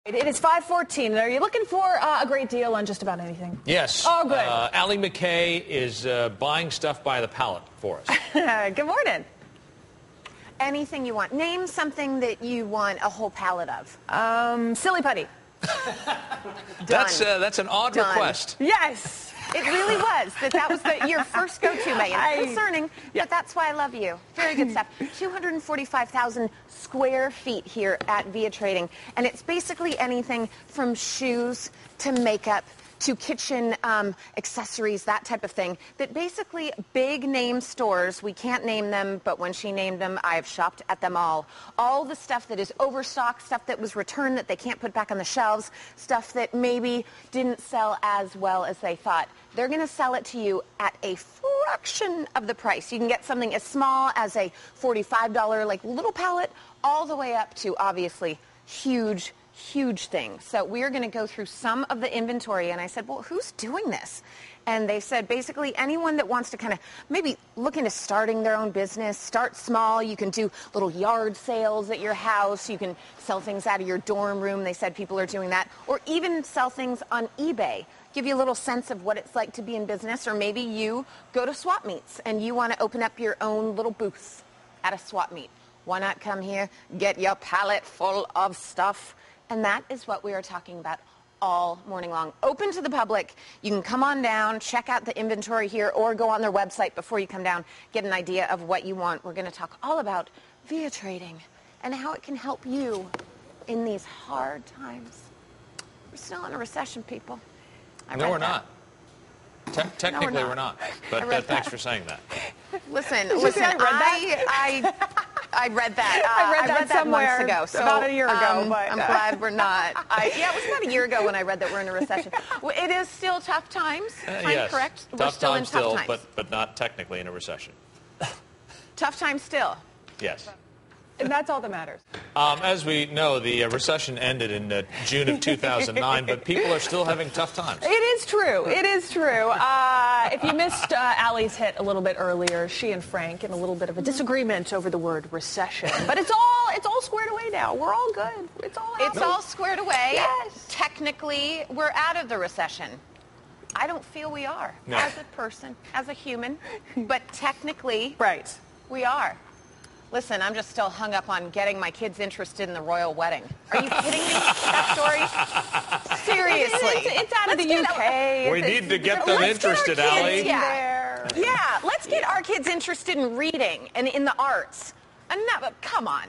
It is 5:14. Are you looking for a great deal on just about anything? Yes. Oh, good. Allie MacKay is buying stuff by the pallet for us. Good morning. Anything you want. Name something that you want a whole pallet of. Silly putty. That's an odd request. Yes. It really was. That was your first go-to, Megan. Concerning, but that's why I love you. Very good stuff. 245,000 square feet here at Via Trading. And it's basically anything from shoes to makeup to kitchen accessories, that type of thing. That basically big name stores, we can't name them, but when she named them, I've shopped at them all. All the stuff that is overstocked, stuff that was returned that they can't put back on the shelves, stuff that maybe didn't sell as well as they thought. They're going to sell it to you at a fraction of the price. You can get something as small as a $45 like little pallet all the way up to obviously huge thing. So we are going to go through some of the inventory, and I said, well, who's doing this? And they said basically anyone that wants to kind of maybe look into starting their own business, start small. You can do little yard sales at your house. You can sell things out of your dorm room. They said people are doing that. Or even sell things on eBay. Give you a little sense of what it's like to be in business. Or maybe you go to swap meets and you want to open up your own little booth at a swap meet. Why not come here, get your pallet full of stuff? And that is what we are talking about all morning long. Open to the public. You can come on down, check out the inventory here, or go on their website before you come down, get an idea of what you want. We're going to talk all about Via Trading and how it can help you in these hard times. We're still in a recession, people. No, we're not. Technically, we're not. But thanks for saying that. Listen, I read that. I read that somewhere months ago. So, about a year ago. But I'm glad we're not. Yeah, it was about a year ago when I read that we're in a recession. Well, it is still tough times. Yes. Correct? Tough We're still times in tough times. but not technically in a recession. Tough times still. Yes. And that's all that matters. As we know, the recession ended in June of 2009, but people are still having tough times. It is true. It is true. If you missed Allie's hit a little bit earlier, she and Frank in a little bit of a disagreement over the word recession. But it's all squared away now. We're all good. It's all Squared away. Yes. Technically, we're out of the recession. I don't feel we are as a person, as a human, but technically, right. We are. Listen, I'm just still hung up on getting my kids interested in the royal wedding. Are you kidding me? That story? Seriously. It's out of the UK. We need to get them interested, Allie. Yeah, let's get our kids interested in reading and in the arts. Come on.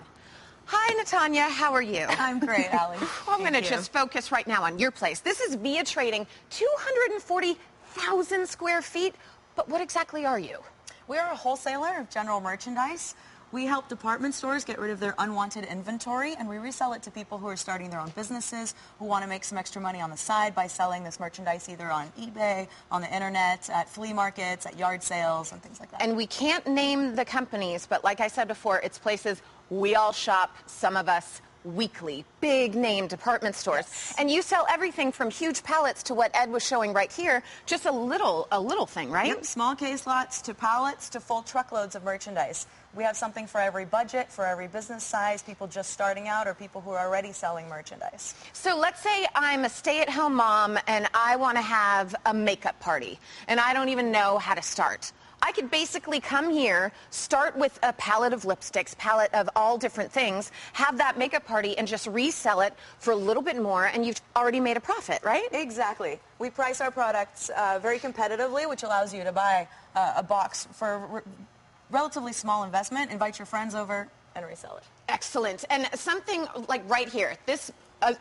Hi, Natanya. How are you? I'm great, Allie. I'm going to just focus right now on your place. This is Via Trading, 240,000 square feet. But what exactly are you? We're a wholesaler of general merchandise. We help department stores get rid of their unwanted inventory, and we resell it to people who are starting their own businesses, who want to make some extra money on the side by selling this merchandise either on eBay, on the internet, at flea markets, at yard sales, and things like that. And we can't name the companies, but like I said before, it's places we all shop, some of us weekly, big name department stores. Yes. And you sell everything from huge pallets to what Ed was showing right here, just a little thing, right? Yep, small case lots to pallets to full truckloads of merchandise. We have something for every budget, for every business size, people just starting out or people who are already selling merchandise. So let's say I'm a stay-at-home mom and I want to have a makeup party and I don't even know how to start. I could basically come here, start with a palette of lipsticks, palette of all different things, have that makeup party and just resell it for a little bit more, and you've already made a profit, right? Exactly. We price our products very competitively, which allows you to buy a box for relatively small investment, invite your friends over, and resell it. Excellent. And something like right here, this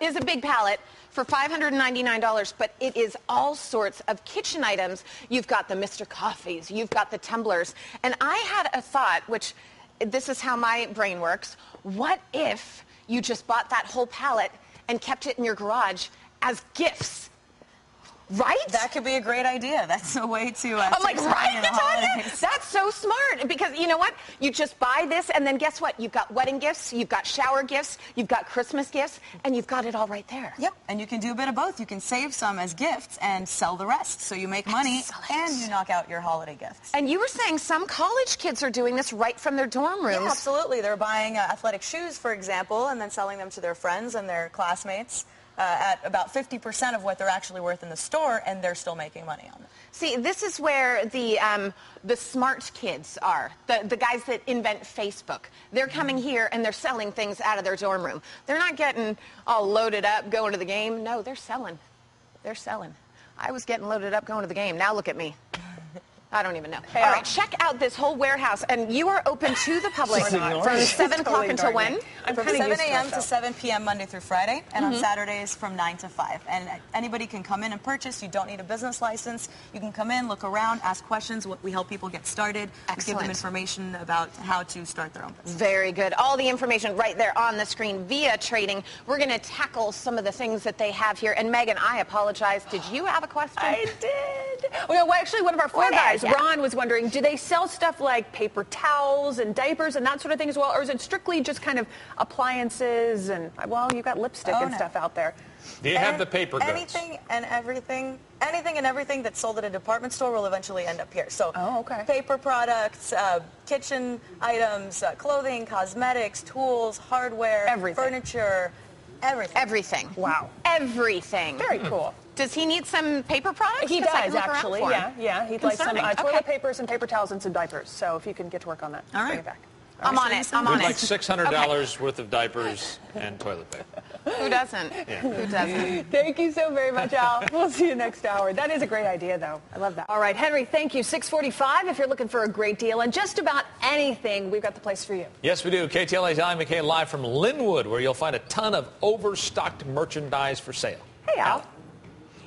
is a big pallet for $599, but it is all sorts of kitchen items. You've got the Mr. Coffees, you've got the tumblers. And I had a thought, which this is how my brain works. What if you just bought that whole pallet and kept it in your garage as gifts? Right? That could be a great idea. That's a way to I'm like, right, Natanya? holidays. That's so smart. Because you know what? You just buy this, and then guess what? You've got wedding gifts, you've got shower gifts, you've got Christmas gifts, and you've got it all right there. Yep, and you can do a bit of both. You can save some as gifts and sell the rest. So you make money and you knock out your holiday gifts. And you were saying some college kids are doing this right from their dorm rooms. Yeah, absolutely. They're buying athletic shoes, for example, and then selling them to their friends and their classmates. at about 50% of what they're actually worth in the store, and they're still making money on it. See, this is where the smart kids are, the guys that invent Facebook. They're coming here and they're selling things out of their dorm room. They're not getting all loaded up going to the game. No, they're selling. They're selling. I was getting loaded up going to the game. Now look at me. I don't even know. Hey, all right, check out this whole warehouse, and you are open to the public from 7 o'clock until when? From 7 a.m. to 7 p.m. Monday through Friday, and on Saturdays from 9 to 5. And anybody can come in and purchase. You don't need a business license. You can come in, look around, ask questions. We help people get started. Excellent. We give them information about how to start their own business. Very good. All the information right there on the screen via trading. We're going to tackle some of the things that they have here. And Megan, I apologize. Did you have a question? I did. Well, actually, one of our floor guys, Ron, was wondering, do they sell stuff like paper towels and diapers and that sort of thing as well? Or is it strictly just kind of appliances and, well, you've got lipstick and stuff out there. Do you have the paper goods? Anything and everything that's sold at a department store will eventually end up here. So paper products, kitchen items, clothing, cosmetics, tools, hardware, furniture, everything. Everything. Wow. Everything. Very cool. Does he need some paper products? He does, actually. Yeah. He'd like some toilet papers and paper towels and some diapers. So if you can get to work on that, bring it back. I'm on it. I'm on We'd it. like $600 worth of diapers and toilet paper. Who doesn't? Yeah. Who doesn't? Thank you so very much, Al. We'll see you next hour. That is a great idea, though. I love that. All right, Henry, thank you. 6:45. If you're looking for a great deal on just about anything, we've got the place for you. Yes, we do. KTLA's Allie, MacKay live from Lynwood, where you'll find a ton of overstocked merchandise for sale. Hey, Al.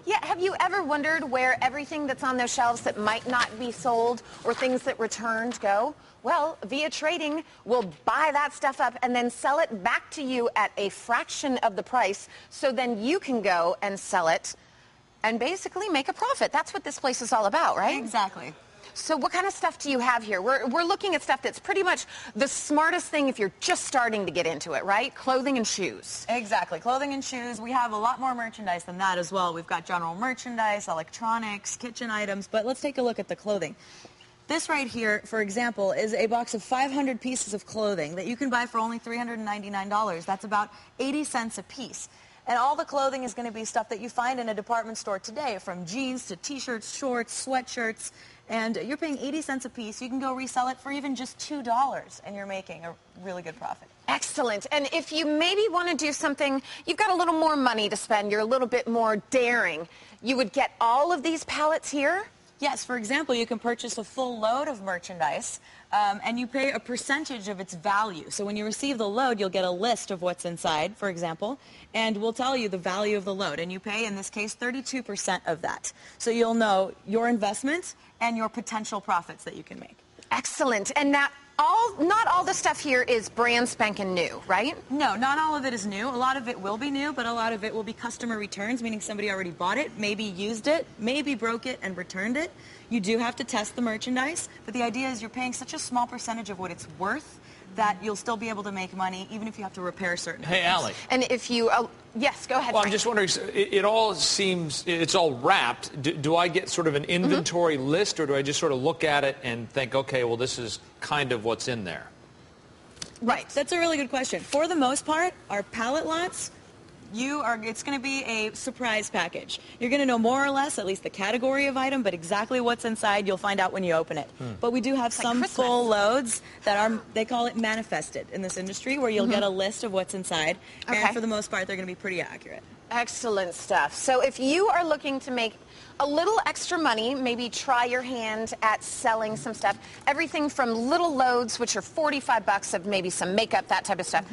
Yeah, have you ever wondered where everything that's on those shelves that might not be sold or things that returned go? Well, Via Trading will buy that stuff up and then sell it back to you at a fraction of the price, so then you can go and sell it and basically make a profit. That's what this place is all about, right? Exactly. So what kind of stuff do you have here? We're looking at stuff that's pretty much the smartest thing if you're just starting to get into it, right? Clothing and shoes. Exactly. Clothing and shoes. We have a lot more merchandise than that as well. We've got general merchandise, electronics, kitchen items, but let's take a look at the clothing. This right here, for example, is a box of 500 pieces of clothing that you can buy for only $399. That's about 80 cents a piece. And all the clothing is going to be stuff that you find in a department store today, from jeans to T-shirts, shorts, sweatshirts, and you're paying 80 cents a piece. You can go resell it for even just $2, and you're making a really good profit. Excellent. And if you maybe want to do something, you've got a little more money to spend, you're a little bit more daring, you would get all of these pallets here? Yes, for example, you can purchase a full load of merchandise, and you pay a percentage of its value. So when you receive the load, you'll get a list of what's inside, for example, and we'll tell you the value of the load. And you pay, in this case, 32% of that. So you'll know your investment and your potential profits that you can make. Excellent. And not all the stuff here is brand spanking new, right? No, not all of it is new. A lot of it will be new, but a lot of it will be customer returns, meaning somebody already bought it, maybe used it, maybe broke it and returned it. You do have to test the merchandise, but the idea is you're paying such a small percentage of what it's worth that you'll still be able to make money even if you have to repair certain things. Hey, Allie. And if you, yes, go ahead. Well, I'm just wondering, it all seems, it's all wrapped. Do I get sort of an inventory list, or do I just sort of look at it and think, okay, well, this is kind of what's in there? Right. That's a really good question. For the most part, our pallet lots, it's going to be a surprise package. You're going to know more or less, at least the category of item, but exactly what's inside you'll find out when you open it. But we do have some full loads that are, they call it manifested in this industry, where you'll get a list of what's inside. Okay. And for the most part, they're going to be pretty accurate. Excellent stuff. So if you are looking to make a little extra money, maybe try your hand at selling some stuff, everything from little loads, which are $45 of maybe some makeup, that type of stuff,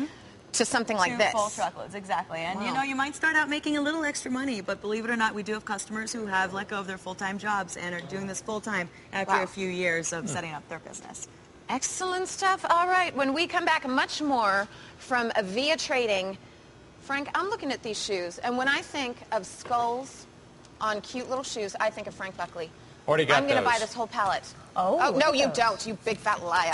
to something like this. Full truckloads, exactly. And you know, you might start out making a little extra money, but believe it or not, we do have customers who have let go of their full-time jobs and are doing this full-time after a few years of setting up their business. Excellent stuff. All right, when we come back, much more from Via Trading. Frank, I'm looking at these shoes, and when I think of skulls on cute little shoes, I think of Frank Buckley. Already got I'm going to those. buy this whole pallet. Oh, no, you don't, you big fat liar.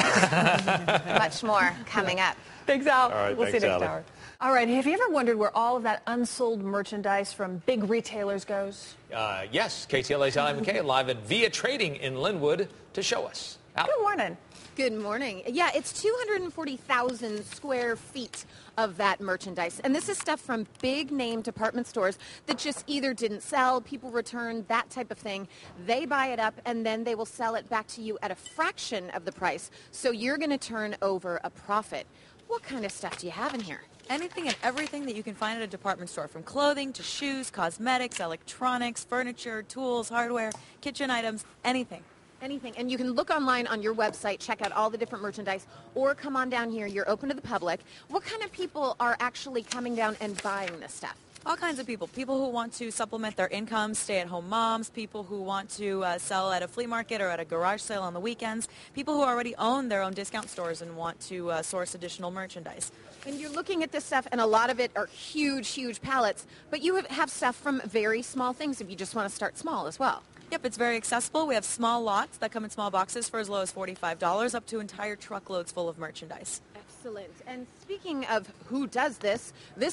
Much more coming up. Thanks, Al. All right, we'll see you thanks, next Allie. hour. All right, have you ever wondered where all of that unsold merchandise from big retailers goes? Yes, KTLA's Allie, MacKay live at Via Trading in Lynwood to show us. Good morning. Good morning. Yeah, it's 240,000 square feet of that merchandise. And this is stuff from big name department stores that just either didn't sell, people returned, that type of thing. They buy it up and then they will sell it back to you at a fraction of the price. So you're going to turn over a profit. What kind of stuff do you have in here? Anything and everything that you can find at a department store, from clothing to shoes, cosmetics, electronics, furniture, tools, hardware, kitchen items, anything. Anything. And you can look online on your website, check out all the different merchandise, or come on down here. You're open to the public. What kind of people are actually coming down and buying this stuff? All kinds of people. People who want to supplement their income, stay-at-home moms, people who want to sell at a flea market or at a garage sale on the weekends, people who already own their own discount stores and want to source additional merchandise. And you're looking at this stuff, and a lot of it are huge, huge pallets, but you have stuff from very small things if you just want to start small as well. Yep, it's very accessible. We have small lots that come in small boxes for as low as $45, up to entire truckloads full of merchandise. Excellent. And speaking of who does this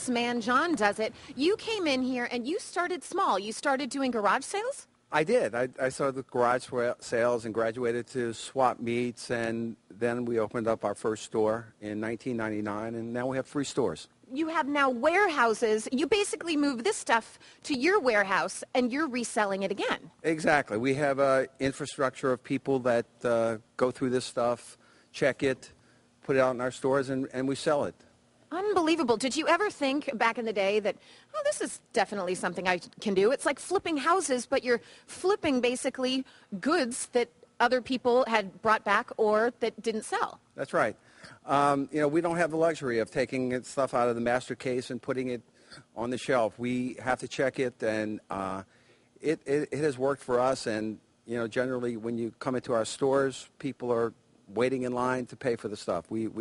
man, John, does it. You came in here and you started small. You started doing garage sales? I did. I started with garage sales and graduated to swap meets, and then we opened up our first store in 1999, and now we have 3 stores. You have now warehouses. You basically move this stuff to your warehouse and you're reselling it again. Exactly. We have an infrastructure of people that go through this stuff, check it, put it out in our stores, and we sell it. Unbelievable. Did you ever think back in the day that, oh, this is definitely something I can do? It's like flipping houses, but you're flipping basically goods that other people had brought back or that didn't sell. That's right. We don't have the luxury of taking stuff out of the master case and putting it on the shelf. We have to check it, and it has worked for us. And, generally when you come into our stores, people are waiting in line to pay for the stuff. We've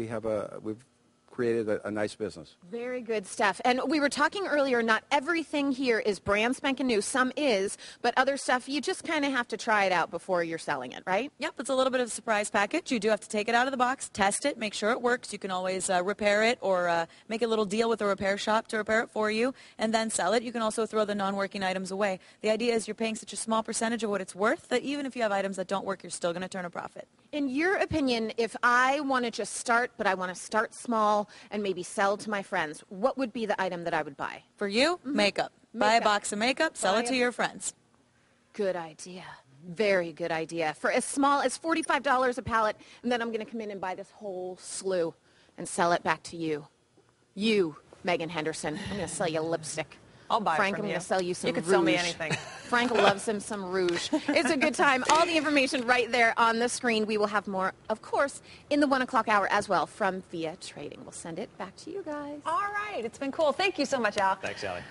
created a nice business. Very good stuff. And we were talking earlier, not everything here is brand spanking new. Some is, but other stuff, you just kind of have to try it out before you're selling it, right? Yep, it's a little bit of a surprise package. You do have to take it out of the box, test it, make sure it works. You can always repair it or make a little deal with a repair shop to repair it for you and then sell it. You can also throw the non-working items away. The idea is you're paying such a small percentage of what it's worth that even if you have items that don't work, you're still going to turn a profit. In your opinion, if I want to just start, but I want to start small and maybe sell to my friends, what would be the item that I would buy? For you, makeup. Buy a box of makeup, sell it to your friends. Good idea. Very good idea. For as small as $45 a pallet, and then I'm going to come in and buy this whole slew and sell it back to you. You, Megan Henderson. I'm going to sell you lipstick. I'll buy Frank, it from I'm you. going to sell you some You can rouge. sell me anything. Frank loves him some rouge. It's a good time. All the information right there on the screen. We will have more, of course, in the 1 o'clock hour as well from Via Trading. We'll send it back to you guys. All right. It's been cool. Thank you so much, Al. Thanks, Allie.